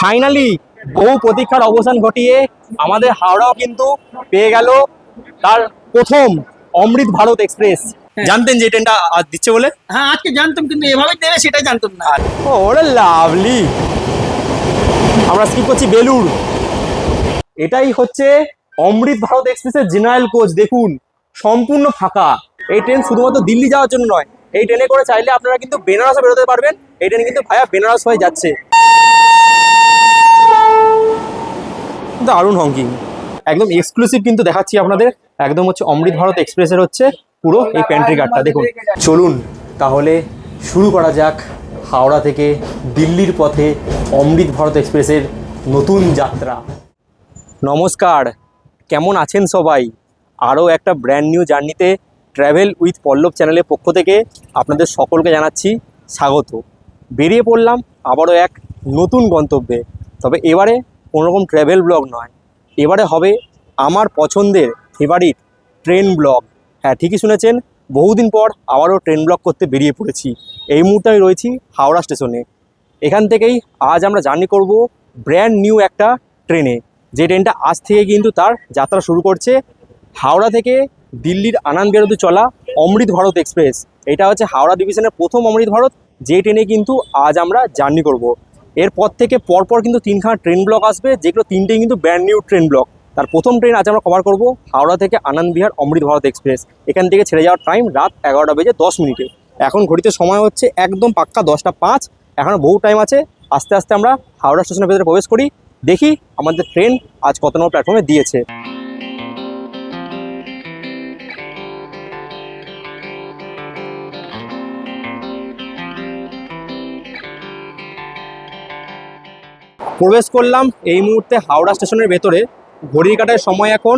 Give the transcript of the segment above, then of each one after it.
Finally বহু প্রতীক্ষার অবসান ঘটিয়ে আমাদের হাওড়াও কিন্তু পেয়ে গেল তার প্রথম অমৃত ভারত এক্সপ্রেস। জানতেন যে ট্রেনটা আজ দিচ্ছে বলে? হ্যাঁ, আজকে জানতাম, কিন্তু এভাবে দেবে সেটাই জানতাম না। ও ওরে লাভলি। আমরা স্কিপ করছি বেলুড়। এটাই হচ্ছে অমৃত ভারত এক্সপ্রেসের জেনারেল কোচ। দেখুন সম্পূর্ণ ফাঁকা। এই ট্রেন শুধুমাত্র দিল্লি যাওয়ার জন্য নয়, এই ট্রেনে করে চাইলে আপনারা কিন্তু বেনারসে বেরোতে পারবেন। এই ট্রেন কিন্তু ভায়া বেনারস হয়ে যাচ্ছে। দারুণ হংকিং, একদম এক্সক্লুসিভ কিন্তু দেখাচ্ছি আপনাদের। একদম হচ্ছে অমৃত ভারত এক্সপ্রেসের হচ্ছে পুরো এই প্যান্ট্রি কার্ডটা দেখুন। চলুন তাহলে শুরু করা যাক হাওড়া থেকে দিল্লির পথে অমৃত ভারত এক্সপ্রেসের নতুন যাত্রা। নমস্কার, কেমন আছেন সবাই? আরও একটা ব্র্যান্ড নিউ জার্নিতে ট্র্যাভেল উইথ পল্লব চ্যানেলের পক্ষ থেকে আপনাদের সকলকে জানাচ্ছি স্বাগত। বেরিয়ে পড়লাম আবারও এক নতুন গন্তব্যে। তবে এবারে কোনোরকম ট্র্যাভেল ব্লগ নয়, এবারে হবে আমার পছন্দের ফেভারিট ট্রেন ব্লগ। হ্যাঁ, ঠিকই শুনেছেন, বহুদিন পর আবারও ট্রেন ব্লগ করতে বেরিয়ে পড়েছি। এই মুহূর্তে আমি রয়েছি হাওড়া স্টেশনে। এখান থেকেই আজ আমরা জার্নি করব ব্র্যান্ড নিউ একটা ট্রেনে, যে ট্রেনটা আজ থেকে কিন্তু তার যাত্রা শুরু করছে। হাওড়া থেকে দিল্লির আনন্দ বিহার চলা অমৃত ভারত এক্সপ্রেস। এটা হচ্ছে হাওড়া ডিভিশনের প্রথম অমৃত ভারত, যে ট্রেনে কিন্তু আজ আমরা জার্নি করব। এরপর থেকে পরপর কিন্তু তিনখানা ট্রেন ব্লক আসবে, যেগুলো তিনটেই কিন্তু ব্র্যান্ড নিউ ট্রেন ব্লক। তার প্রথম ট্রেন আজ আমরা কভার করব হাওড়া থেকে আনন্দ বিহার অমৃত ভারত এক্সপ্রেস। এখান থেকে ছেড়ে যাওয়ার টাইম রাত 11:10। এখন ঘড়িতে সময় হচ্ছে একদম পাক্কা 10:05। এখনও বহু টাইম আছে। আস্তে আস্তে আমরা হাওড়া স্টেশনের ভেতরে প্রবেশ করি, দেখি আমাদের ট্রেন আজ কত নম্বর প্ল্যাটফর্মে দিয়েছে। প্রবেশ করলাম এই মুহূর্তে হাওড়া স্টেশনের ভেতরে। ঘড়ির কাটার সময় এখন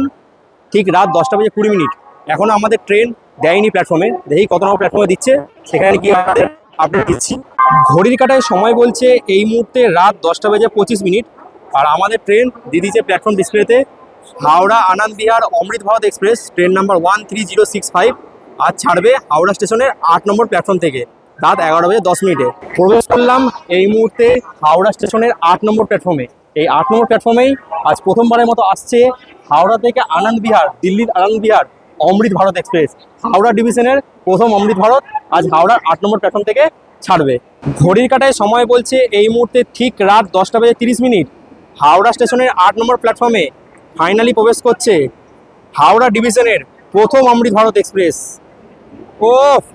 ঠিক রাত 10:20। এখনও আমাদের ট্রেন দেয়নি প্ল্যাটফর্মে। দেখি কত নম্বর প্ল্যাটফর্মে দিচ্ছে, সেখানে কি আমাদের আপডেট দিচ্ছি। ঘড়ির কাটায় সময় বলছে এই মুহূর্তে রাত 10:25, আর আমাদের ট্রেন দিয়ে দিচ্ছে প্ল্যাটফর্ম ডিসপ্লেতে হাওড়া আনন্দ Vihar Amrit Bharat express, train number 13065। আজ ছাড়বে হাওড়া স্টেশনের 8 নম্বর প্ল্যাটফর্ম থেকে রাত 11:10। প্রবেশ করলাম এই মুহূর্তে হাওড়া স্টেশনের 8 নম্বর প্ল্যাটফর্মে। এই 8 নম্বর প্ল্যাটফর্মেই আজ প্রথমবারের মতো আসছে হাওড়া থেকে আনন্দ বিহার, দিল্লির আনন্দ বিহার অমৃত ভারত এক্সপ্রেস। হাওড়া ডিভিশনের প্রথম অমৃত ভারত আজ হাওড়ার 8 নম্বর প্ল্যাটফর্ম থেকে ছাড়বে। ঘড়ির কাটায় সময় বলছে এই মুহূর্তে ঠিক রাত 10:30। হাওড়া স্টেশনের 8 নম্বর প্ল্যাটফর্মে ফাইনালি প্রবেশ করছে হাওড়া ডিভিশনের প্রথম অমৃত ভারত এক্সপ্রেস। ও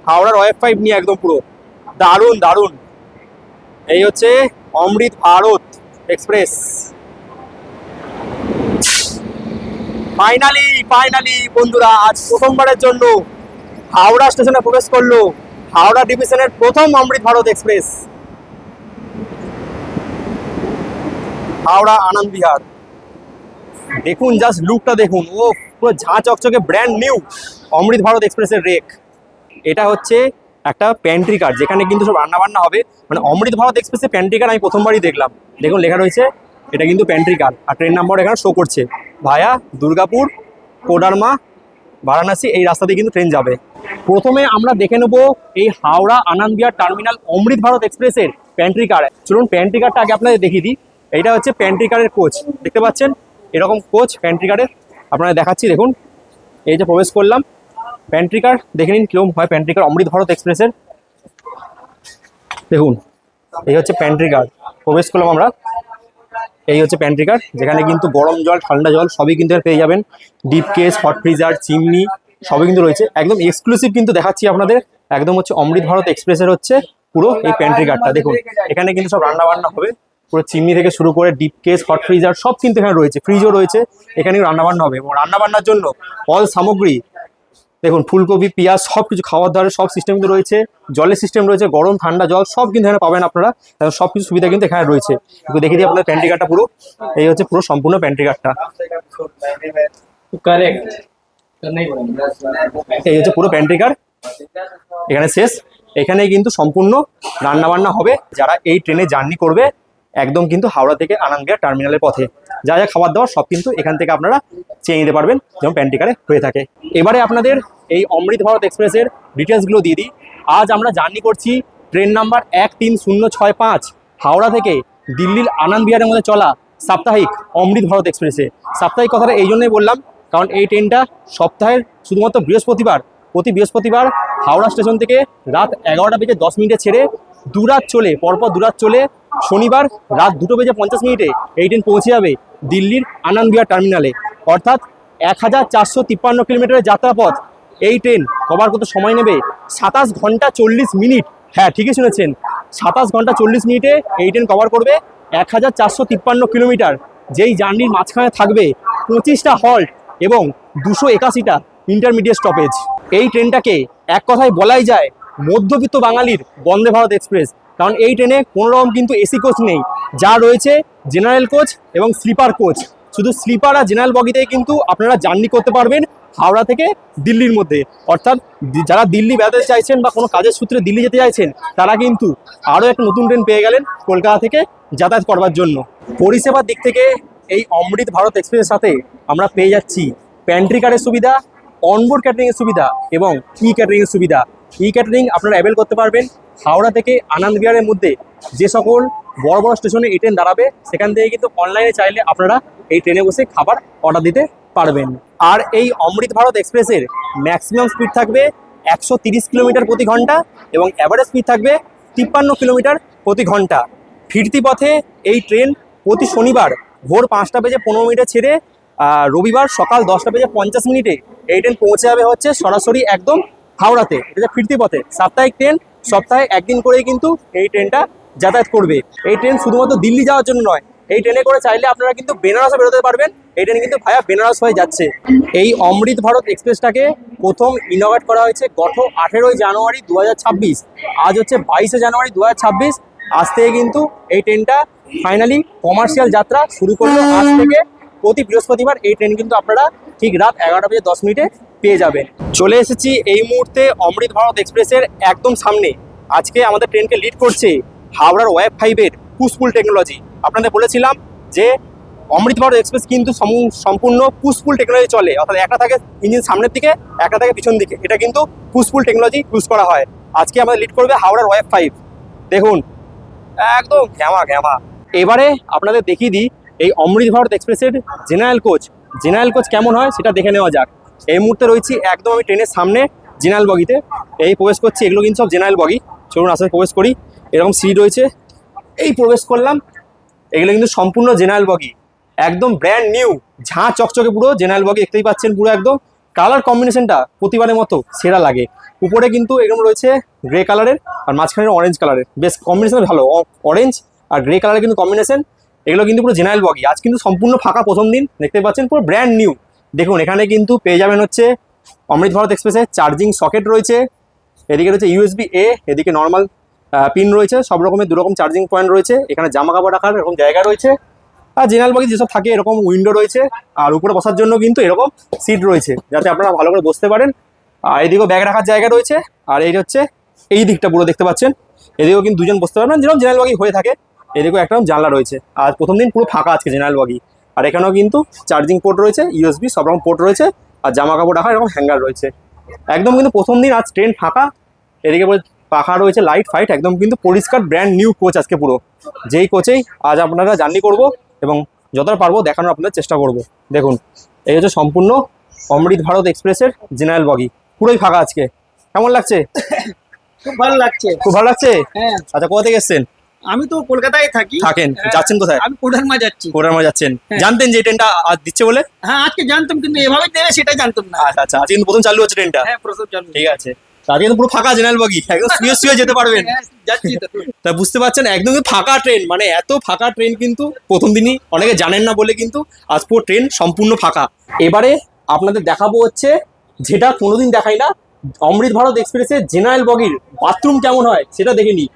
হাওড়ার ওয়েব 5 নিয়ে একদম পুরো দারুণ দারুণ। এই হচ্ছে অমৃত ভারত এক্সপ্রেস। ফাইনালি ফাইনালি বন্ধুরা, আজ প্রথমবারের জন্য হাওড়া স্টেশনে প্রবেশ করলো হাওড়া ডিভিশনের প্রথম অমৃত ভারত এক্সপ্রেস, হাওড়া আনন্দ বিহার। দেখুন জাস্ট লুকটা দেখুন, ও পুরো ঝাঁ চকচকে ব্র্যান্ড নিউ অমৃত ভারত এক্সপ্রেসের রেক। এটা হচ্ছে একটা প্যান্ট্রি কার, যেখানে কিন্তু সব রান্নাবান্না হবে। মানে অমৃত ভারত এক্সপ্রেসে প্যান্ট্রি কার আমি প্রথমবারই দেখলাম। দেখুন লেখা রয়েছে এটা কিন্তু প্যান্ট্রি কার, আর ট্রেন নাম্বার এখানে শো করছে ভায়া দুর্গাপুর, কোডারমা, বারাণসী। এই রাস্তা দিয়ে কিন্তু ট্রেন যাবে। প্রথমে আমরা দেখে নেবো এই হাওড়া আনন্দ বিহার টার্মিনাল অমৃত ভারত এক্সপ্রেসের প্যান্ট্রি কার। চলুন প্যান্ট্রি কারটা আগে আপনাদের দেখিয়ে দিই। এইটা হচ্ছে প্যান্ট্রি কারের কোচ, দেখতে পাচ্ছেন এরকম কোচ প্যান্ট্রি কারের আপনাদের দেখাচ্ছি। দেখুন এই যে প্রবেশ করলাম, প্যান্ট্রি কার দেখে নিন কিরকম হয় প্যান্ট্রি কার অমৃত ভারত এক্সপ্রেসের। দেখুন এই হচ্ছে প্যান্ট্রি কার, প্রবেশ করলাম আমরা। এই হচ্ছে প্যান্ট্রি কার, যেখানে কিন্তু গরম জল ঠান্ডা জল সবই কিন্তু পেয়ে যাবেন। Deep case, hot freezer, chimney সবই কিন্তু রয়েছে। একদম এক্সক্লুসিভ কিন্তু দেখাচ্ছি আপনাদের। একদম হচ্ছে অমৃত ভারত এক্সপ্রেসের হচ্ছে পুরো এই প্যান্ট্রি কারটা। দেখুন এখানে কিন্তু সব রান্না বান্না হবে, পুরো চিমনি থেকে শুরু করে ডিপ কেস, হট ফ্রিজার সব কিন্তু এখানে রয়েছে। ফ্রিজও রয়েছে, এখানে রান্নাবান্না হবে। এবং রান্নাবান্নার জন্য অল সামগ্রী দেখুন, ফুলকপি, পেঁয়াজ সব কিছু, খাওয়ার দাওয়ার সব সিস্টেম কিন্তু রয়েছে। জলের সিস্টেম রয়েছে, গরম ঠান্ডা জল সব কিন্তু এখানে পাবেন আপনারা। সব কিছু সুবিধা কিন্তু এখানে রয়েছে। একটু দেখে দিই আপনাদের প্যান্ট্রি কারটা পুরো। এই হচ্ছে পুরো সম্পূর্ণ প্যান্ট্রি কারটা। এই হচ্ছে পুরো প্যান্ট্রি কার, এখানে শেষ। এখানেই কিন্তু সম্পূর্ণ রান্নাবান্না হবে যারা এই ট্রেনে জার্নি করবে একদম কিন্তু হাওড়া থেকে আনন্দ বিহার টার্মিনালের পথে। যা যা খাবার দাবার সব কিন্তু এখান থেকে আপনারা চেয়ে নিতে পারবেন, যেমন প্যান্ট্রি কারে হয়ে থাকে। এবারে আপনাদের এই অমৃত ভারত এক্সপ্রেসের ডিটেলসগুলো দিয়ে দিই। আজ আমরা জার্নি করছি ট্রেন নাম্বার 13065 হাওড়া থেকে দিল্লির আনন্দ বিহারের মধ্যে চলা সাপ্তাহিক অমৃত ভারত এক্সপ্রেসে। সাপ্তাহিক কথাটা এই জন্যই বললাম, কারণ এই ট্রেনটা সপ্তাহের শুধুমাত্র বৃহস্পতিবার, প্রতি বৃহস্পতিবার হাওড়া স্টেশন থেকে রাত 11:10 ছেড়ে দুরাত চলে, পরপর দুরাত চলে শনিবার রাত 2:50 এই ট্রেন পৌঁছে যাবে দিল্লির আনন্দ বিহার টার্মিনালে। অর্থাৎ 1453 কিলোমিটারের যাত্রাপথ এই ট্রেন কভার করতে সময় নেবে 27 ঘন্টা 40 মিনিট। হ্যাঁ, ঠিকই শুনেছেন, 27 ঘন্টা 40 মিনিটে এই ট্রেন কভার করবে 1453 কিলোমিটার। যেই জার্নির মাঝখানে থাকবে 25টা হল্ট এবং 281টা ইন্টারমিডিয়েট স্টপেজ। এই ট্রেনটাকে এক কথায় বলাই যায় মধ্যবিত্ত বাঙালির বন্দে ভারত এক্সপ্রেস, কারণ এই ট্রেনে কোনো রকম কিন্তু এসি কোচ নেই, যা রয়েছে জেনারেল কোচ এবং স্লিপার কোচ। শুধু স্লিপার আর জেনারেল বগিতেই কিন্তু আপনারা জার্নি করতে পারবেন হাওড়া থেকে দিল্লির মধ্যে। অর্থাৎ যারা দিল্লি বেড়াতে চাইছেন বা কোনো কাজের সূত্রে দিল্লি যেতে চাইছেন, তারা কিন্তু আরও একটা নতুন ট্রেন পেয়ে গেলেন কলকাতা থেকে যাতায়াত করবার জন্য। পরিষেবার দিক থেকে এই অমৃত ভারত এক্সপ্রেসের সাথে আমরা পেয়ে যাচ্ছি প্যান্ট্রি কারের সুবিধা, অনবোর্ড ক্যাটারিংয়ের সুবিধা এবং ই ক্যাটারিংয়ের সুবিধা। ই ক্যাটারিং আপনারা অ্যাভেল করতে পারবেন হাওড়া থেকে আনন্দ বিহারের মধ্যে যে সকল বড় বড় স্টেশনে এই ট্রেন দাঁড়াবে, সেখান থেকে কিন্তু অনলাইনে চাইলে আপনারা এই ট্রেনে বসে খাবার অর্ডার দিতে পারবেন। আর এই অমৃত ভারত এক্সপ্রেসের ম্যাক্সিমাম স্পিড থাকবে 130 কিলোমিটার প্রতি ঘন্টা এবং অ্যাভারেজ স্পিড থাকবে 53 কিলোমিটার প্রতি ঘন্টা। ফিরতি পথে এই ট্রেন প্রতি শনিবার ভোর 5:15 ছেড়ে রবিবার সকাল 10:50 এই ট্রেন পৌঁছে যাবে হচ্ছে সরাসরি একদম হাওড়াতে। এটা ফিরতি পথে সাপ্তাহিক ট্রেন, সপ্তাহে একদিন করেই কিন্তু এই ট্রেনটা যাতায়াত করবে। এই ট্রেন শুধুমাত্র দিল্লি যাওয়ার জন্য নয়, এই ট্রেনে করে চাইলে আপনারা কিন্তু বেনারসে বেরোতে পারবেন। এই ট্রেন কিন্তু ভায়া বেনারস হয়ে যাচ্ছে। এই অমৃত ভারত এক্সপ্রেসটাকে প্রথম ইনোভেট করা হয়েছে গত 18 জানুয়ারি 2026। আজ হচ্ছে 22 জানুয়ারি 2026। আজ থেকে কিন্তু এই ট্রেনটা ফাইনালি কমার্শিয়াল যাত্রা শুরু করলো। আজ থেকে প্রতি বৃহস্পতিবার এই ট্রেন কিন্তু আপনারা ঠিক রাত 11:10 পেয়ে যাবেন। চলে এসেছি এই মুহূর্তে অমৃত ভারত এক্সপ্রেসের একদম সামনে। আজকে আমাদের ট্রেনকে লিড করছে হাওড়ার ওয়েব 5-এর পুশপুল টেকনোলজি। আপনাদের বলেছিলাম যে অমৃত ভারত এক্সপ্রেস কিন্তু সম্পূর্ণ পুশপুল টেকনোলজি চলে, অর্থাৎ একটা থাকে ইঞ্জিন সামনের দিকে, একটা থাকে পিছন দিকে। এটা কিন্তু পুশপুল টেকনোলজি ইউজ করা হয়। আজকে আমাদের লিড করবে হাওড়ার ওয়েব 5। দেখুন একদম ঘ্যামা ঘ্যামা। এবারে আপনাদের দেখিয়ে দিই এই অমৃত ভারত এক্সপ্রেসের জেনারেল কোচ কেমন হয় সেটা দেখে নেওয়া যাক। এই মুহূর্তে রয়েছি একদম আমি ট্রেনের সামনে জেনারেল বগিতে, এই প্রবেশ করছি। এগুলো কিন্তু সব জেনারেল বগি। চলুন আসলে প্রবেশ করি। এরকম সিট রয়েছে, এই প্রবেশ করলাম। এগুলো কিন্তু সম্পূর্ণ জেনারেল বগি, একদম ব্র্যান্ড নিউ, ঝাঁ চকচকে পুরো জেনারেল বগি। দেখতেই পাচ্ছেন পুরো একদম কালার কম্বিনেশনটা প্রতিবারের মতো সেরা লাগে। উপরে কিন্তু এরকম রয়েছে গ্রে কালারের আর মাঝখানে অরেঞ্জ কালারের, বেশ কম্বিনেশন ভালো। অরেঞ্জ আর গ্রে কালারের কিন্তু কম্বিনেশন। এগুলো কিন্তু পুরো জেনারেল বগি। আজ কিন্তু সম্পূর্ণ ফাঁকা প্রথম দিন, দেখতে পাচ্ছেন পুরো ব্র্যান্ড নিউ। দেখুন এখানে কিন্তু পেয়ে যাবেন হচ্ছে অমৃত ভারত এক্সপ্রেসে চার্জিং সকেট রয়েছে। এদিকে রয়েছে USB A, এদিকে নর্মাল পিন রয়েছে। সব রকমের দুরকম চার্জিং পয়েন্ট রয়েছে। এখানে জামা কাপড় রাখার এরকম জায়গা রয়েছে। আর জেনারেল বগি যেসব থাকে এরকম উইন্ডো রয়েছে। আর উপরে বসার জন্য কিন্তু এরকম সিট রয়েছে, যাতে আপনারা ভালো করে বসতে পারেন। আর এদিকেও ব্যাগ রাখার জায়গা রয়েছে। আর এই হচ্ছে এই দিকটা পুরো দেখতে পাচ্ছেন, এদিকেও কিন্তু দুজন বসতে পারবেন যেরকম জেনারেল বগি হয়ে থাকে। এদিকেও একটা জানলা রয়েছে। আর প্রথম দিন পুরো ফাঁকা আজকে জেনারেল বগি। আর এখানেও কিন্তু চার্জিং পোর্ট রয়েছে, USB সব রকম পোর্ট রয়েছে। আর জামা কাপড় রাখার এরকম হ্যাঙ্গার রয়েছে। একদম কিন্তু প্রথম দিন আজ ট্রেন ফাঁকা। এদিকে পাখা রয়েছে, লাইট ফাইট, একদম কিন্তু পরিষ্কার ব্র্যান্ড নিউ কোচ আজকে পুরো। যেই কোচেই আজ আপনারা জার্নি করব এবং যতটা পারবো দেখানোর আপনাদের চেষ্টা করব। দেখুন এই হচ্ছে সম্পূর্ণ অমৃত ভারত এক্সপ্রেসের জেনারেল বগি, পুরোই ফাঁকা আজকে। কেমন লাগছে? খুব ভালো লাগছে। খুব ভালো লাগছে? হ্যাঁ। আচ্ছা, কোথা থেকে এসেছেন? আমি তো কলকাতায় থাকি। থাকেন? হ্যাঁ। যাচ্ছেন কোথায়? আমি কোডারমা যাচ্ছি। কোডারমা যাচ্ছেন? হ্যাঁ। জানতেন যে এই ট্রেনটা আজ দিচ্ছে বলে? হ্যাঁ, আজকে জানতাম, কিন্তু এভাবে দেবে সেটা জানতাম না। আচ্ছা আচ্ছা, আজকে কিন্তু প্রথম চালু হচ্ছে ট্রেনটা। হ্যাঁ, প্রথম জানতাম। ঠিক আছে, আজকে কিন্তু পুরো ফাঁকা জেনারেল বগি, একদম শুয়ে যেতে পারবেন। হ্যাঁ, যাচ্ছি তো। তা বুঝতে পারছেন একদম ফাঁকা ট্রেন, মানে এত ফাঁকা ট্রেন কিন্তু প্রথম দিনই অনেকে জানেন না বলে কিন্তু আজ পুরো ট্রেন সম্পূর্ণ ফাঁকা। এবারে আপনাদের দেখাবো হচ্ছে যেটা কোনোদিন দেখাই না, অমৃত ভারত এক্সপ্রেসের জেনারেল বগির বাথরুম কেমন হয় সেটা দেখে নিই।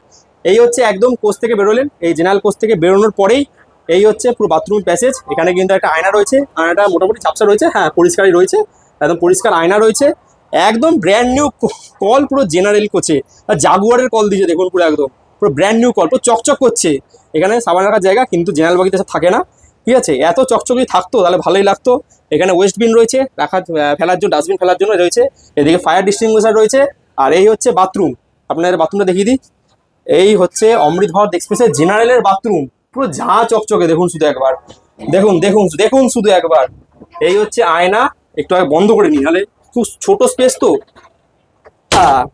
এই হচ্ছে একদম কোচ থেকে বেরোলেন, এই জেনারেল কোচ থেকে বেরোনোর পরেই এই হচ্ছে পুরো বাথরুম প্যাসেজ। এখানে কিন্তু একটা আয়না রয়েছে, আয়নাটা মোটামুটি ঝাপসা রয়েছে, হ্যাঁ পরিষ্কারই রয়েছে, একদম পরিষ্কার আয়না রয়েছে। একদম ব্র্যান্ড নিউ কল পুরো জেনারেল কোচে, আর জাগুয়ারের কল দিয়েছে দেখুন, পুরো একদম পুরো ব্র্যান্ড নিউ কল, পুরো চকচক করছে। এখানে সাবান রাখার জায়গা কিন্তু জেনারেল বগিতে সব থাকে না, ঠিক আছে। এত চকচকি থাকতো তাহলে ভালোই লাগতো। এখানে ওয়েস্ট বিন রয়েছে, রাখার ফেলার জন্য, ডাস্টবিন ফেলার জন্য রয়েছে। এদিকে ফায়ার ডিস্টিংগুইশার রয়েছে। আর এই হচ্ছে বাথরুম, আপনাদের বাথরুমটা দেখিয়ে দিই। এই হচ্ছে অমৃত ভারত এক্সপ্রেসের জেনারেলের বাথরুম, পুরো ঝাঁ চকচকে, দেখুন শুধু একবার, দেখুন দেখুন দেখুন শুধু একবার। এই হচ্ছে আয়না, একটু আগে বন্ধ করে নিই, নাহলে খুব ছোট স্পেস তো।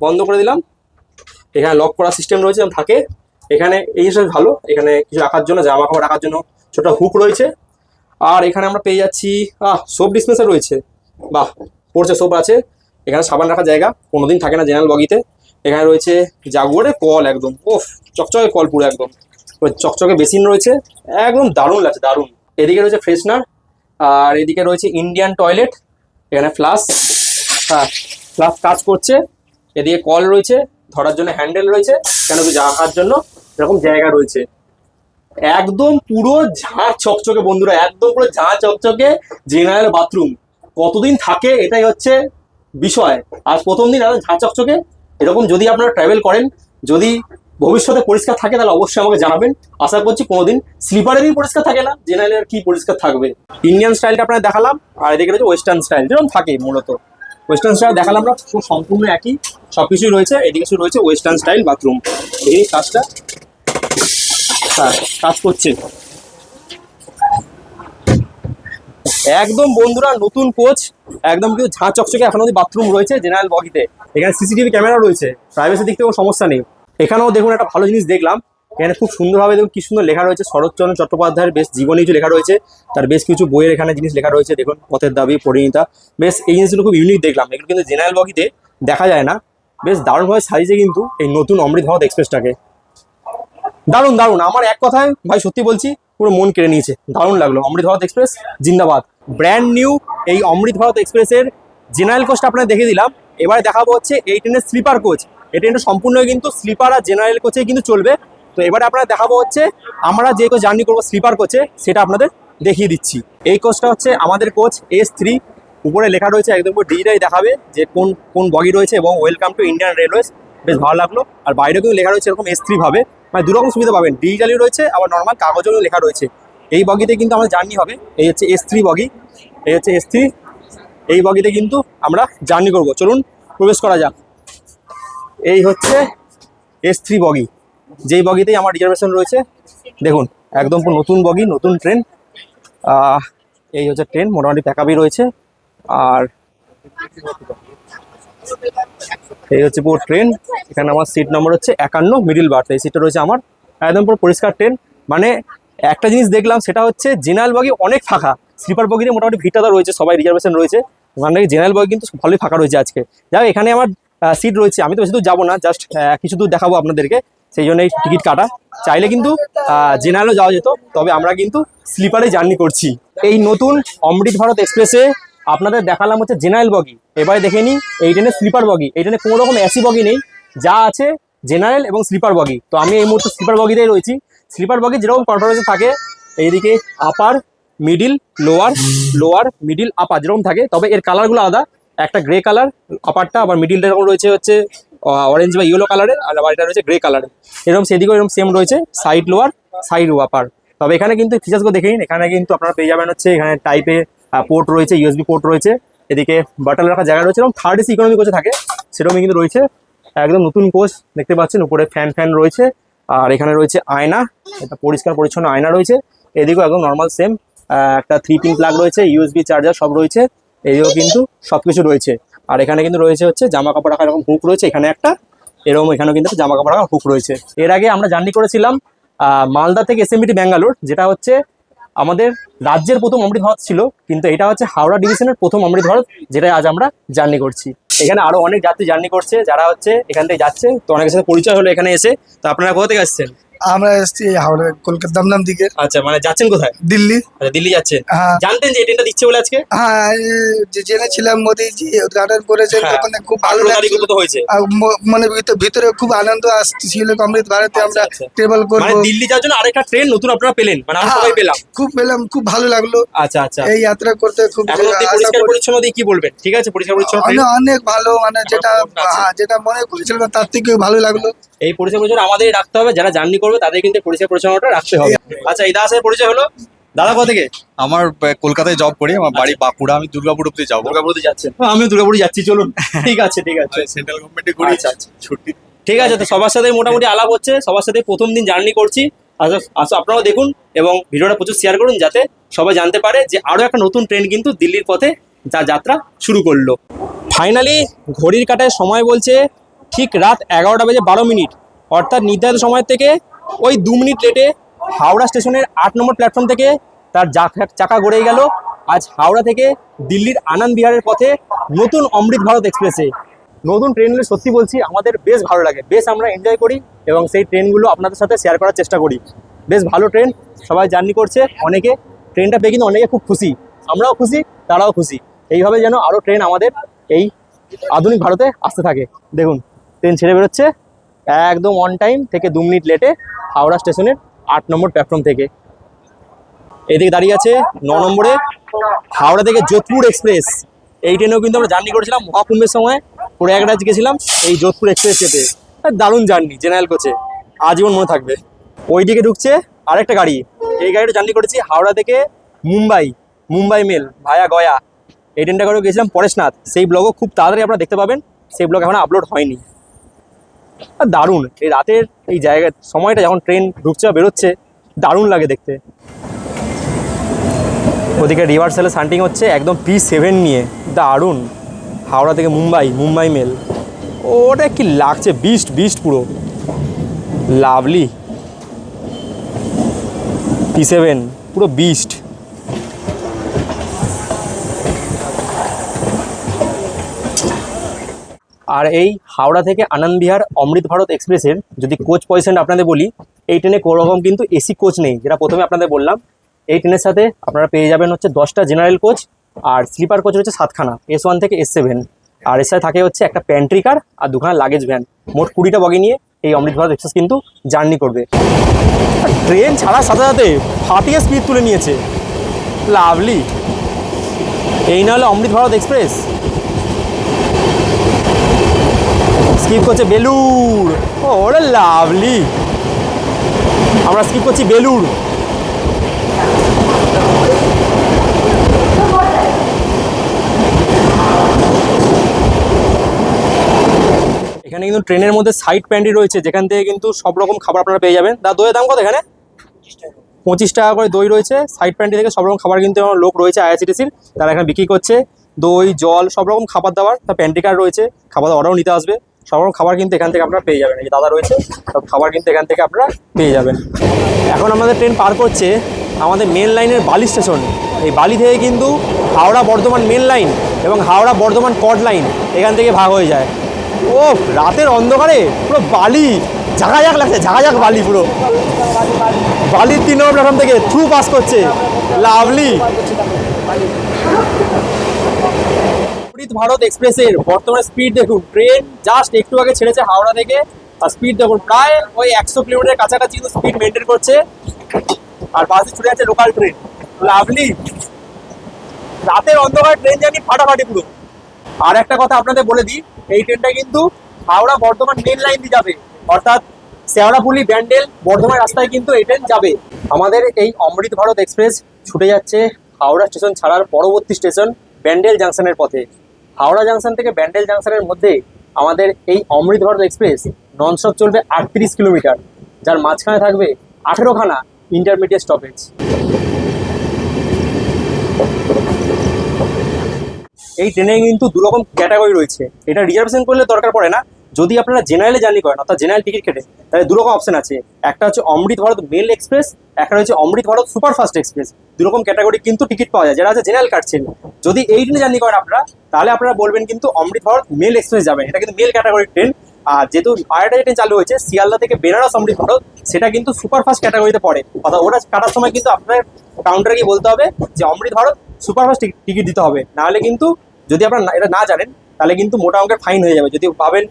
বন্ধ করে দিলাম। এখানে লক করার সিস্টেম রয়েছে, থাকে এখানে। এই হিসেবে ভালো, এখানে কিছু রাখার জন্য, জামা কাপড় রাখার জন্য ছোট হুক রয়েছে। আর এখানে আমরা পেয়ে যাচ্ছি সোপ ডিসপেন্সার রয়েছে, বাহ, পড়ছে সোপ আছে। এখানে সাবান রাখার জায়গা, কোনোদিন থাকে না জেনারেল বগিতে। এখানে রয়েছে জাগুয়ারের কল, একদম ওফ চকচকে কল, পুরো একদম চকচকে বেসিন রয়েছে, একদম দারুণ লাগছে, দারুণ। এদিকে রয়েছে ফ্রেশনার, আর এদিকে রয়েছে ইন্ডিয়ান টয়লেট। এখানে ফ্লাশ, ফ্লাশ কাজ করছে। এদিকে কল রয়েছে, ধরার জন্য হ্যান্ডেল রয়েছে, কেন কি রাখার জন্য এরকম জায়গা রয়েছে। একদম পুরো ঝাঁ চকচকে বন্ধুরা, একদম পুরো ঝাঁ চকচকে জেনারেল বাথরুম। কতদিন থাকে এটাই হচ্ছে বিষয়। আজ প্রথম দিন এত ঝাঁ চকচকে। এরকম যদি আপনারা ট্রাভেল করেন, যদি ভবিষ্যতে পরিষ্কার থাকে, তাহলে অবশ্যই আমাকে জানাবেন। আশা করছি কোনোদিন স্লিপারেরই পরিষ্কার থাকে না, জেনারেলের কি পরিষ্কার থাকবে। ইন্ডিয়ান স্টাইলটা আপনারা দেখালাম, আর এদিকে রয়েছে ওয়েস্টার্ন স্টাইল, যেরকম থাকে মূলত। ওয়েস্টার্ন স্টাইল দেখালাম আমরা, সম্পূর্ণ একই, সবকিছুই রয়েছে। এদিকে শুধু রয়েছে ওয়েস্টার্ন স্টাইল বাথরুম। এই কাজটা কাজ করছে একদম বন্ধুরা, নতুন কোচ, একদম কিন্তু ঝাঁ চকচকে এখন অব্দি বাথরুম রয়েছে জেনারেল বগিতে। এখানে সিসিটিভি ক্যামেরা রয়েছে, প্রাইভেসির দিক থেকে কোনো সমস্যা নেই। এখানেও দেখুন একটা ভালো জিনিস দেখলাম, এখানে খুব সুন্দরভাবে দেখুন কি সুন্দর লেখা রয়েছে, শরৎচন্দ্র চট্টোপাধ্যায়ের বেশ জীবনী কিছু লেখা রয়েছে, তার বেশ কিছু বইয়ের এখানে জিনিস লেখা রয়েছে। দেখুন পথের দাবি, পরিণীতা, বেশ এই জিনিসগুলো খুব ইউনিক দেখলাম। এগুলো কিন্তু জেনারেল বগিতে দেখা যায় না। বেশ দারুণভাবে সাজিয়েছে কিন্তু এই নতুন অমৃত ভারত এক্সপ্রেসটাকে, দারুণ দারুণ। আমার এক কথায় ভাই সত্যি বলছি, পুরো মন কেড়ে নিয়েছে, দারুণ লাগলো। অমৃত ভারত এক্সপ্রেস জিন্দাবাদ। ব্র্যান্ড নিউ এই অমৃত ভারত এক্সপ্রেসের জেনারেল কোচটা আপনাদের দেখে দিলাম। এবারে দেখাবো হচ্ছে এই ট্রেনের স্লিপার কোচ। এই ট্রেনটা সম্পূর্ণ কিন্তু স্লিপার আর জেনারেল কোচেই কিন্তু চলবে। তো এবারে আপনারা দেখাবো হচ্ছে আমরা যে কোচ জার্নি করবো স্লিপার কোচে, সেটা আপনাদের দেখিয়ে দিচ্ছি। এই কোচটা হচ্ছে আমাদের কোচ S3, উপরে লেখা রয়েছে একদম ডিজিটাই দেখাবে যে কোন কোন বগি রয়েছে, এবং ওয়েলকাম টু ইন্ডিয়ান রেলওয়েজ, বেশ ভালো লাগলো। আর বাইরেও কিন্তু লেখা রয়েছে এরকম S3 ভাবে, মানে দুরকম সুবিধা পাবেন, ডিজিটালি রয়েছে আবার নর্মাল কাগজেও লেখা রয়েছে। এই বগিতে কিন্তু আমাদের জার্নি হবে, এই হচ্ছে S3 বগি, এই হচ্ছে S3। এই বগিতে কিন্তু আমরা জার্নি করব, চলুন প্রবেশ করা যাক। এই হচ্ছে S3 বগি, যেই বগিতেই আমার রিজার্ভেশন রয়েছে। দেখুন একদম পুরো নতুন বগি, নতুন ট্রেন। এই হচ্ছে ট্রেন, মোটামুটি প্যাকআপই রয়েছে। আর এই হচ্ছে পুরো ট্রেন। এখানে আমার সিট নম্বর হচ্ছে 51, মিডিল বার্থ। এই সিটটা রয়েছে আমার, একদম পুরো পরিষ্কার ট্রেন। মানে একটা জিনিস দেখলাম, সেটা হচ্ছে জেনারেল বগি অনেক ফাঁকা, স্লিপার বগিতে মোটামুটি ভিড়টা রয়েছে, সবাই রিজার্ভেশন রয়েছে। ওখানে জেনারেল বগি কিন্তু ভালোই ফাঁকা রয়েছে আজকে। যাই, এখানে আমার সিট রয়েছে, আমি তো বেশি দূর যাবো না, জাস্ট কিছু দূর দেখাবো আপনাদেরকে, সেই জন্য এই টিকিট কাটা। চাইলে কিন্তু জেনারেলও যাওয়া যেত, তবে আমরা কিন্তু স্লিপারে জার্নি করছি। এই নতুন অমৃত ভারত এক্সপ্রেসে আপনাদের দেখালাম হচ্ছে জেনারেল বগি। এবারে দেখে নিই এই ট্রেনের স্লিপার বগি। এই ট্রেনে কোনো রকম এসি বগি নেই, যা আছে জেনারেল এবং স্লিপার বগি। তো আমি এই মুহূর্তে স্লিপার বগিতেই রয়েছি। স্লিপার বগি যেরকম কনফারেন্সে থাকে, এইদিকে আপার, মিডিল, লোয়ার, লোয়ার, মিডিল, আপার যেরকম থাকে, তবে এর কালারগুলো আলাদা। একটা গ্রে কালার আপারটা, আবার মিডিলটা এরকম রয়েছে হচ্ছে অরেঞ্জ বা ইয়েলো কালারের, আর আবার এটা রয়েছে গ্রে কালারের। এরকম সেদিকেও এরকম সেম রয়েছে, সাইড লোয়ার, সাইড আপার। তবে এখানে কিন্তু ফিচার্সগুলো দেখে নিন। এখানে কিন্তু আপনারা পেয়ে যাবেন হচ্ছে এখানে টাইপে পোর্ট রয়েছে, USB পোর্ট রয়েছে, এদিকে বাটন রাখার জায়গা রয়েছে, এবং থার্ড এসি ইকোনমি কোচে থাকে সেরকমই কিন্তু রয়েছে। একদম নতুন কোচ দেখতে পাচ্ছেন, উপরে ফ্যান রয়েছে, আর এখানে রয়েছে আয়না, এটা পরিষ্কার পরিচ্ছন্ন আয়না রয়েছে। এদিকেও একদম নর্মাল সেম, একটা 3 পিন প্লাগ রয়েছে, USB চার্জার সব রয়েছে, এদিকেও কিন্তু সবকিছু রয়েছে। আর এখানে কিন্তু রয়েছে হচ্ছে জামা কাপড় রাখার এরকম হুক রয়েছে, এখানে একটা, এরকম এখানেও কিন্তু জামা কাপড় রাখার হুক রয়েছে। এর আগে আমরা জার্নি করেছিলাম মালদা থেকে SMBT ব্যাঙ্গালোর, যেটা হচ্ছে আমাদের রাজ্যের প্রথম অমৃত ভারত ছিল, কিন্তু এটা হচ্ছে হাওড়া ডিভিশনের প্রথম অমৃত ভারত, যেটা আজ আমরা জার্নি করছি। এখানে আরো অনেক যাত্রী জার্নি করছে, যারা হচ্ছে এখান থেকে যাচ্ছে। তো অনেকের সাথে পরিচয় হলো এখানে এসে। তো আপনারা কোথা থেকে আসছেন? আমরা এসেছি হাওড়া, কলকাতা, দমদম দিকে। আচ্ছা, মানে যাচ্ছেন কোথায়? দিল্লি। আচ্ছা, দিল্লি যাচ্ছেন। হ্যাঁ জানতেন যে এই ট্রেনটা দিচ্ছে বলে আজকে? হ্যাঁ, যে জেনেছিলাম মোদিজি উদ্ঘাটন করেছেন, হ্যাঁ, তখন খুব ভালো 18 লাগছিল। তারিখে তো হয়েছে। আর মনে ভিতরে খুব আনন্দ আসছিল, অমৃত ভারতে আমরা আচ্ছা। ট্রেভেল মানে করবো। দিল্লি যাওয়ার জন্য আরেকটা ট্রেন নতুন আপনারা পেলেন, মানে আমরা হ্যাঁ, সবাই পেলাম। খুব পেলাম, খুব ভালো লাগলো আচ্ছা আচ্ছা। এই যাত্রা করতে। খুব এখন অব্দি আশা পরিষ্কার করি পরিচ্ছন্ন দিয়ে কি বলবেন? ঠিক আছে, পরিষ্কার পরিচ্ছন্ন ট্রেন। অনেক ভালো, মানে যেটা আচ্ছা। যেটা মনে করেছিলাম তার থেকে ভালো লাগলো। এই পরিষ্কার পরিচ্ছন্ন আমাদেরই রাখতে হবে, যারা জার্নি করবে তাদের কিন্তু পরিষ্কার পরিচ্ছন্নতা রাখতে হবে। আচ্ছা, এই দাদার সাথে পরিচয় হলো। দাদা কোথা থেকে? আমার কলকাতায় জব করি, আমার বাড়ি বাঁকুড়া, আমি দুর্গাপুর অব্দি যাবো। দুর্গাপুরতে যাচ্ছেন? আমিও দুর্গাপুরে যাচ্ছি, চলুন। ঠিক আছে ঠিক আছে। সেন্ট্রাল গভর্নমেন্টে করি, আচ্ছা, আচ্ছা। ছুটি। ঠিক আছে, তো সবার সাথে মোটামুটি আলাপ হচ্ছে, সবার সাথে প্রথম দিন জার্নি করছি। আচ্ছা আপনারাও দেখুন এবং ভিডিওটা প্রচুর শেয়ার করুন, যাতে সবাই জানতে পারে যে আরও একটা নতুন ট্রেন কিন্তু দিল্লির পথে যার যাত্রা শুরু করলো। ফাইনালি ঘড়ির কাঁটায় সময় বলছে ঠিক রাত 11:12, অর্থাৎ নির্ধারিত সময় থেকে ওই 2 মিনিট লেটে হাওড়া স্টেশনের 8 নম্বর প্ল্যাটফর্ম থেকে তার চাকা গড়েই গেল আজ হাওড়া থেকে দিল্লির আনন্দ বিহারের পথে নতুন অমৃত ভারত এক্সপ্রেসে। নতুন ট্রেনগুলো সত্যি বলছি আমাদের বেশ ভালো লাগে, বেশ আমরা এনজয় করি এবং সেই ট্রেনগুলো আপনাদের সাথে শেয়ার করার চেষ্টা করি। বেশ ভালো ট্রেন, সবাই জার্নি করছে, অনেকে ট্রেনটা পেয়ে কিন্তু অনেকে খুব খুশি, আমরাও খুশি, তারাও খুশি। এইভাবে যেন আরও ট্রেন আমাদের এই আধুনিক ভারতে আসতে থাকে। দেখুন ট্রেন ছেড়ে বেরোচ্ছে একদম অন টাইম থেকে 2 মিনিট লেটে হাওড়া স্টেশনের 8 নম্বর প্ল্যাটফর্ম থেকে। এদিকে দাঁড়িয়ে আছে 9 নম্বরে হাওড়া থেকে যোধপুর এক্সপ্রেস। এই ট্রেনেও কিন্তু আমরা জার্নি করেছিলাম মহাকুম্ভের সময়, প্রয়াগরাজ গেছিলাম এই যোধপুর এক্সপ্রেস চেপে। দারুণ জার্নি, জেনারেল কোচে, আজীবন মনে থাকবে। ওইদিকে ঢুকছে আরেকটা গাড়ি, এই গাড়িটা জার্নি করেছি হাওড়া থেকে মুম্বাই মেল ভায়া গয়া। এই ট্রেনটা করেও গেছিলাম পরেশনাথ, সেই ব্লগও খুব তাড়াতাড়ি আপনারা দেখতে পাবেন, সেই ব্লগ এখন আপলোড হয়নি। আর দারুণ এই রাতের এই জায়গার সময়টা যখন ট্রেন ঢুকছে বা বেরোচ্ছে দারুণ লাগে দেখতে। ওদিকে রিভার্সালে শান্টিং হচ্ছে একদম P7 নিয়ে, দারুণ। হাওড়া থেকে মুম্বাই মেল, ওটা কি লাগছে, বিস্ট পুরো লাভলি। P7 পুরো বিস্ট। আর এই হাওড়া থেকে আনন্দ বিহার অমৃত ভারত এক্সপ্রেসের যদি কোচ পজিশন আপনাদের বলি, এই ট্রেনে কোনো রকম কিন্তু এসি কোচ নেই, যেটা প্রথমে আপনাদের বললাম। এই ট্রেনের সাথে আপনারা পেয়ে যাবেন হচ্ছে 10টা জেনারেল কোচ, আর স্লিপার কোচ রয়েছে 7খানা, S1 থেকে S7। আর এর সাথে থাকে হচ্ছে একটা প্যান্ট্রি কার আর 2খানা লাগেজ ভ্যান। মোট 20টা বগি নিয়ে এই অমৃত ভারত এক্সপ্রেস কিন্তু জার্নি করবে। আর ট্রেন ছাড়ার সাথে সাথে ফাটিয়ে স্পিড তুলে নিয়েছে, লাভলি। এই না হলে অমৃত ভারত এক্সপ্রেস। স্কিপ করছে বেলুড়, ও ওরে লাভলি। আমরা স্কিপ করছি বেলুড়। এখানে কিন্তু ট্রেনের মধ্যে সাইড প্যান্ট্রি রয়েছে, যেখান থেকে কিন্তু সব রকম খাবার আপনারা পেয়ে যাবেন। দইয়ের দাম কত এখানে? 25 টাকা করে দই রয়েছে। সাইড প্যান্ট্রি থেকে সব রকম খাবার কিন্তু আমার লোক রয়েছে আইআরসিটিসির, তারা এখানে বিক্রি করছে দই, জল, সব রকম খাবার দাবার। তার প্যান্ট্রি কার্ড রয়েছে, খাবার অর্ডারও নিতে আসবে। সব রকম খাবার কিন্তু এখান থেকে আপনারা পেয়ে যাবেন। এই দাদা রয়েছে, সব খাবার কিন্তু এখান থেকে আপনারা পেয়ে যাবেন। এখন আমাদের ট্রেন পার করছে আমাদের মেন লাইনের বালি স্টেশন। এই বালি থেকে কিন্তু হাওড়া বর্ধমান মেন লাইন এবং হাওড়া বর্ধমান কড লাইন এখান থেকে ভাগ হয়ে যায়। ও রাতের অন্ধকারে পুরো বালি ঝাঁকাঝাঁক লাগছে, ঝাঁকাঝাঁক বালি, পুরো বালির 3 নম্বর প্ল্যাটফর্ম থেকে থ্রু পাস করছে, লাভলি। অমৃত ভারত এক্সপ্রেসের বর্তমান স্পিড দেখুন, ট্রেন জাস্ট একটু আগে ছেড়েছে হাওড়া থেকে, আর স্পিড দেখুন প্রায় ওই 100 কিলোমিটারের কাছাকাছি কিন্তু স্পিড মেনটেন করছে। আর পাশে ছুটে যাচ্ছে লোকাল ট্রেন, লাভলি। রাতের অন্ধকার ট্রেন জার্নি ফাটাফাটি পুরো। আর একটা কথা আপনাদের বলে দিই, এই ট্রেনটা কিন্তু হাওড়া বর্ধমান মেন লাইন দিয়ে যাবে, অর্থাৎ শেওড়াফুলি ব্যান্ডেল বর্ধমান রাস্তায় কিন্তু এই ট্রেন যাবে। আমাদের এই অমৃত ভারত এক্সপ্রেস ছুটে যাচ্ছে হাওড়া স্টেশন ছাড়ার পরবর্তী স্টেশন ব্যান্ডেল জাংশনের পথে। হাওড়া জাংশন থেকে ব্যান্ডেল জাংশনের মধ্যে আমাদের এই অমৃত ভারত এক্সপ্রেস ননস্টপ চলবে 38 কিলোমিটার, যার মাঝখানে থাকবে 18খানা ইন্টারমিডিয়েট স্টপেজ। এই ট্রেনে কিন্তু 2 রকম ক্যাটাগরি রয়েছে, এটা রিজার্ভেশন করলে দরকার পড়ে না। যদি আপনারা জেনারেলে জার্নি করেন অর্থাৎ জেনারেল টিকিট কেটে, তাহলে 2 রকম অপশন আছে। একটা হচ্ছে অমৃত ভারত মেল এক্সপ্রেস, একটা হচ্ছে অমৃত ভারত সুপারফাস্ট এক্সপ্রেস। 2 রকম ক্যাটাগরি কিন্তু টিকিট পাওয়া যায়, যারা আছে জেনারেল কাটছেন। যদি এই ট্রেনে জার্নি করেন আপনারা, তাহলে আপনারা বলবেন কিন্তু অমৃত ভারত মেল এক্সপ্রেস যাবেন, এটা কিন্তু মেল ক্যাটাগরির ট্রেন। আর যেহেতু আরেকটা ট্রেন চালু হয়েছে শিয়ালদা থেকে বেনারস অমৃত ভারত, সেটা কিন্তু সুপারফাস্ট ক্যাটাগরিতে পড়ে। অর্থাৎ ওটা কাটার সময় কিন্তু আপনার কাউন্টারে গিয়ে বলতে হবে যে অমৃত ভারত সুপারফাস্ট টিকিট দিতে হবে, নাহলে কিন্তু যদি আপনারা এটা না জানেন তাহলে কিন্তু মোটা অঙ্কের ফাইন হয়ে যাবে। যদি ভাবেন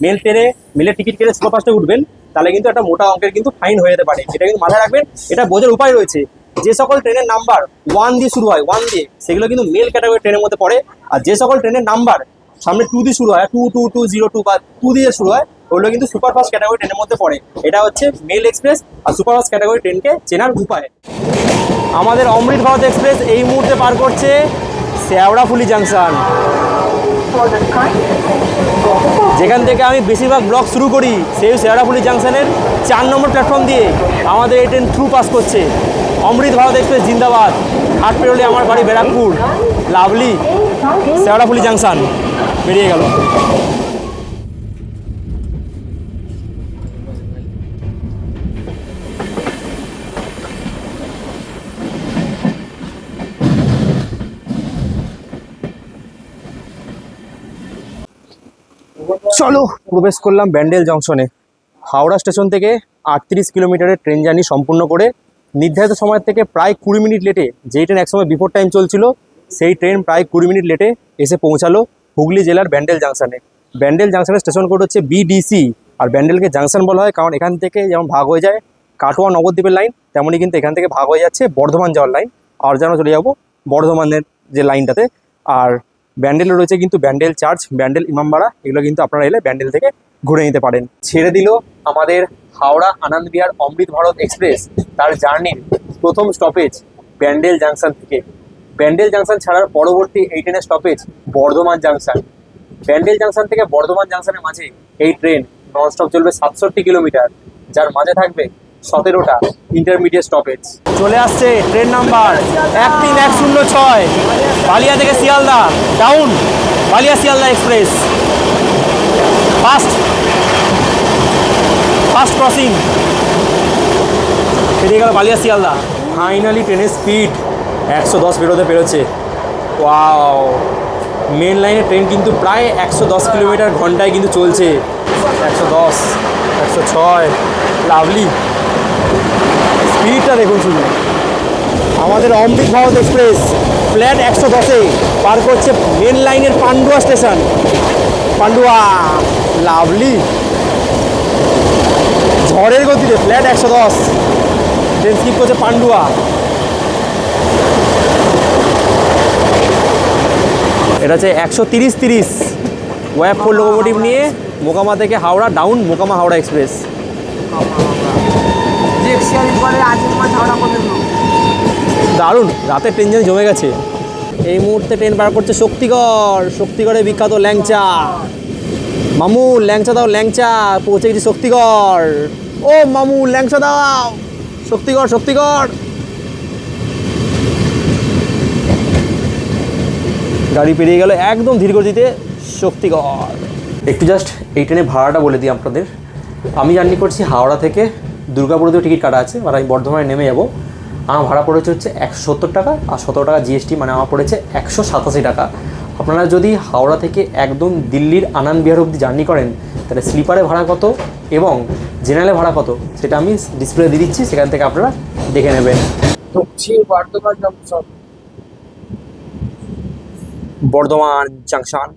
মেল ট্রেনে মেলের টিকিট কেটে সুপারফাস্টে উঠবেন, তাহলে কিন্তু একটা মোটা অঙ্কের কিন্তু ফাইন হয়ে যেতে পারে। এটা কিন্তু মাথায় রাখবেন, এটা বোঝার উপায় রয়েছে। যে সকল ট্রেনের নাম্বার 1 দিয়ে শুরু হয়, 1 দিয়ে, সেগুলো কিন্তু মেল ক্যাটাগরি ট্রেনের মধ্যে পড়ে। আর যে সকল ট্রেনের নাম্বার সামনে 2 দিয়ে শুরু হয়, 22202 বা 2 দিয়ে শুরু হয়, ওগুলো কিন্তু সুপারফাস্ট ক্যাটাগরি ট্রেনের মধ্যে পড়ে। এটা হচ্ছে মেল এক্সপ্রেস আর সুপারফাস্ট ক্যাটাগরি ট্রেনকে চেনার উপায়। আমাদের অমৃত ভারত এক্সপ্রেস এই মুহূর্তে পার করছে শেওড়াফুলি জাংশন। যেখান থেকে আমি বেশিরভাগ ব্লগ শুরু করি সেই শেওড়াফুলি জাংশনের 4 নম্বর প্ল্যাটফর্ম দিয়ে আমাদের এই ট্রেন থ্রু পাস করছে। অমৃত ভারত এক্সপ্রেস জিন্দাবাদ। হাট পেরোলে আমার বাড়ি ব্যারাকপুর, লাভলি শেওড়াফুলি জাংশন বেরিয়ে গেল। চলো প্রবেশ করলাম ব্যান্ডেল জংশনে। হাওড়া স্টেশন থেকে 38 কিলোমিটারের ট্রেন জার্নি সম্পূর্ণ করে নির্ধারিত সময় থেকে প্রায় 20 মিনিট লেটে, যেই ট্রেন একসময় বিফোর টাইম চলছিল সেই ট্রেন প্রায় 20 মিনিট লেটে এসে পৌঁছালো হুগলি জেলার ব্যান্ডেল জাংশনে। ব্যান্ডেল জাংশনের স্টেশন কোড হচ্ছে বিডিসি। আর ব্যান্ডেলকে জাংশন বলা হয় কারণ এখান থেকে যেমন ভাগ হয়ে যায় কাটোয়া নবদ্বীপের লাইন, তেমনই কিন্তু এখান থেকে ভাগ হয়ে যাচ্ছে বর্ধমান যাওয়ার লাইন। আর যেন চলে যাবো বর্ধমানের যে লাইনটাতে। আর ব্যান্ডেলে রয়েছে কিন্তু ব্যান্ডেল চার্চ, ব্যান্ডেল ইমামবাড়া, এগুলো কিন্তু আপনারা এলে ব্যান্ডেল থেকে ঘুরে নিতে পারেন। ছেড়ে দিল আমাদের হাওড়া আনন্দ বিহার অমৃত ভারত এক্সপ্রেস তার জার্নির প্রথম স্টপেজ ব্যান্ডেল জাংশন থেকে। ব্যান্ডেল জাংশন ছাড়ার পরবর্তী এই ট্রেনের stoppage Bardhaman junction. Bandel junction থেকে বর্ধমান জাংশনের মাঝে এই ট্রেন ননস্টপ চলবে 67 কিলোমিটার, যার মাঝে থাকবে 17টা ইন্টারমিডিয়েট স্টপেজ। চলে আসছে ট্রেন নাম্বার 13106 বালিয়া থেকে Sealdah down, Ballia Sealdah express. First crossing পেরিয়ে গেল বালিয়া শিয়ালদা। ফাইনালি ট্রেনের স্পিড 110 বেরোতে পেরেছে। ওয়াও, মেন লাইনে ট্রেন কিন্তু প্রায় 110 কিলোমিটার ঘন্টায় কিন্তু চলছে। 110, 106, লাভলি। স্পিডটা দেখুন শুধু। আমাদের অমৃত ভারত এক্সপ্রেস ফ্ল্যাট 110-এ পার করছে মেন লাইনের পান্ডুয়া স্টেশন। পান্ডুয়া, লাভলি। ঝড়ের গতিতে ফ্ল্যাট 110 ট্রেন স্কিপ করছে পান্ডুয়া। এটা হচ্ছে 130-30 ওয়াপ 4 লোকোমোটিভ নিয়ে মোকামা থেকে হাওড়া ডাউন, মোকামা হাওড়া এক্সপ্রেস। দারুণ, রাতের ট্রেন জার্নি জমে গেছে। এই মুহূর্তে ট্রেন পার করছে শক্তিগড়। শক্তিগড়ের বিখ্যাত ল্যাংচা। মামু ল্যাংচা দাও, ল্যাংচা। পৌঁছে গেছি শক্তিগড়। ও মামু ল্যাংচা দাও, শক্তিগড় শক্তিগড়। গাড়ি পেরিয়ে গেল একদম ধীর গতিতে শক্তিগড়। একটু জাস্ট এই ট্রেনে ভাড়াটা বলে দিই আপনাদের। আমি জার্নি করছি হাওড়া থেকে, দুর্গাপুরেতেও টিকিট কাটা আছে, আর আমি বর্ধমানে নেমে যাব। আমার ভাড়া পড়েছে হচ্ছে 170 টাকা, আর 17 টাকা জিএসটি, মানে আমার পড়েছে 187 টাকা। আপনারা যদি হাওড়া থেকে একদম দিল্লির আনন্দ বিহার অবধি জার্নি করেন তাহলে স্লিপারে ভাড়া কত এবং জেনারেলে ভাড়া কত সেটা আমি ডিসপ্লে দিয়ে দিচ্ছি, সেখান থেকে আপনারা দেখে নেবেন। বর্ধমান জাংশন।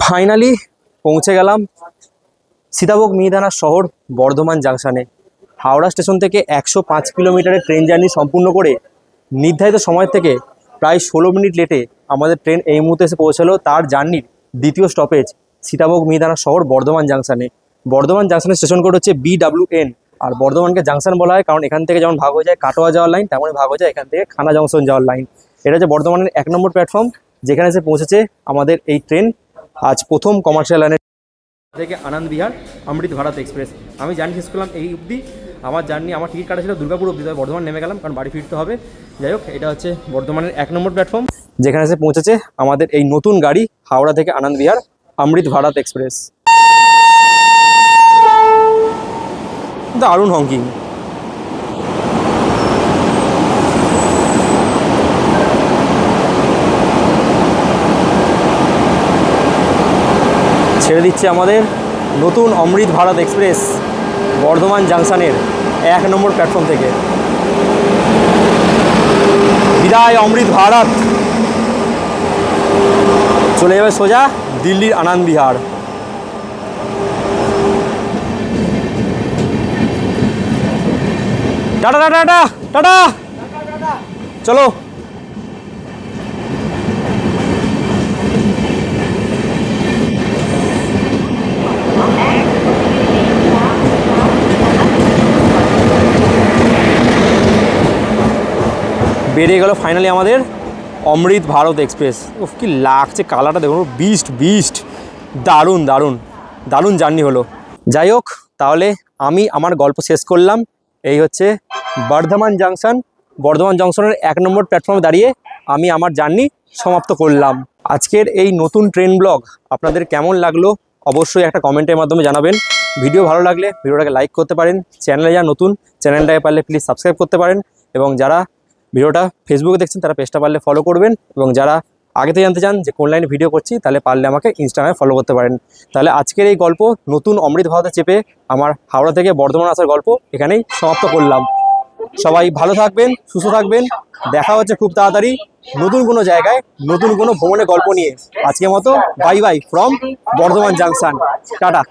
ফাইনালি পৌঁছে গেলাম সীতাভোগ মিহিদানা শহর বর্ধমান জাংশনে। হাওড়া স্টেশন থেকে 105 কিলোমিটারের ট্রেন জার্নি সম্পূর্ণ করে নির্ধারিত সময় থেকে প্রায় 16 মিনিট লেটে আমাদের ট্রেন এই মুহূর্তে এসে পৌঁছালো তার জার্নির দ্বিতীয় স্টপেজ সীতাভোগ মিহিদানা শহর বর্ধমান জাংশনে। বর্ধমান জাংশনের স্টেশন কোড হচ্ছে BWN। আর বর্ধমানকে জাংশন বলা হয় কারণ এখান থেকে যেমন ভাগ হয়ে যায় কাটোয়া যাওয়ার লাইন, তেমনই ভাগ হয়ে যায় এখান থেকে খানা জংশন যাওয়ার লাইন। এটা হচ্ছে বর্ধমানের 1 নম্বর প্ল্যাটফর্ম, যেখানে এসে পৌঁছেছে আমাদের এই ট্রেন আজ প্রথম কমার্শিয়াল লাইনের থেকে আনন্দ বিহার অমৃত ভারত এক্সপ্রেস। আমি জার্নি শেষ করলাম এই অবধি। আমার জার্নি, আমার টিকিট কাটা ছিল দুর্গাপুর অবধি, তবে বর্ধমান নেমে গেলাম কারণ বাড়ি ফিরতে হবে। যাই হোক, এটা হচ্ছে বর্ধমানের 1 নম্বর প্ল্যাটফর্ম, যেখানে এসে পৌঁছেছে আমাদের এই নতুন গাড়ি হাওড়া থেকে আনন্দ বিহার অমৃত ভারত এক্সপ্রেস। দারুণ হংকিং। ছেড়ে দিচ্ছে আমাদের নতুন অমৃত ভারত এক্সপ্রেস বর্ধমান জাংশনের 1 নম্বর প্ল্যাটফর্ম থেকে। বিদায় অমৃত ভারত। চলে যাবে সোজা দিল্লির Anand Vihar. Tata tata tata tata, চলো। বেরিয়ে গেল ফাইনালি আমাদের অমৃত ভারত এক্সপ্রেস। উফ কি লাগছে কালারটা দেখুন, বিস্ট বিস্ট, দারুণ দারুণ দারুণ জার্নি হলো। যাই হোক, তাহলে আমি আমার গল্প শেষ করলাম। এই হচ্ছে বর্ধমান জংশনের 1 নম্বর প্ল্যাটফর্মে দাঁড়িয়ে আমি আমার জার্নি সমাপ্ত করলাম। আজকের এই নতুন ট্রেন ব্লগ আপনাদের কেমন লাগলো অবশ্যই একটা কমেন্টের মাধ্যমে জানাবেন। ভিডিও ভালো লাগলে ভিডিওটাকে লাইক করতে পারেন, চ্যানেলে যা নতুন চ্যানেলটাকে পারলে প্লিজ সাবস্ক্রাইব করতে পারেন, এবং যারা ভিডিওটা ফেসবুকে দেখছেন তারা পেজটা পারলে ফলো করবেন, এবং যারা আগে থেকে জানতে চান যে কোন লাইনে ভিডিও করছি তাহলে পারলে আমাকে ইনস্টাগ্রামে ফলো করতে পারেন। তাহলে আজকের এই গল্প নতুন অমৃত ভারতে চেপে আমার হাওড়া থেকে বর্ধমান আসার গল্প এখানেই সমাপ্ত করলাম। সবাই ভালো থাকবেন, সুস্থ থাকবেন, দেখা হচ্ছে খুব তাড়াতাড়ি নতুন কোনো জায়গায় নতুন কোনো ভ্রমণের গল্প নিয়ে। আজকের মতো bye buy from Bardhaman junction, tata.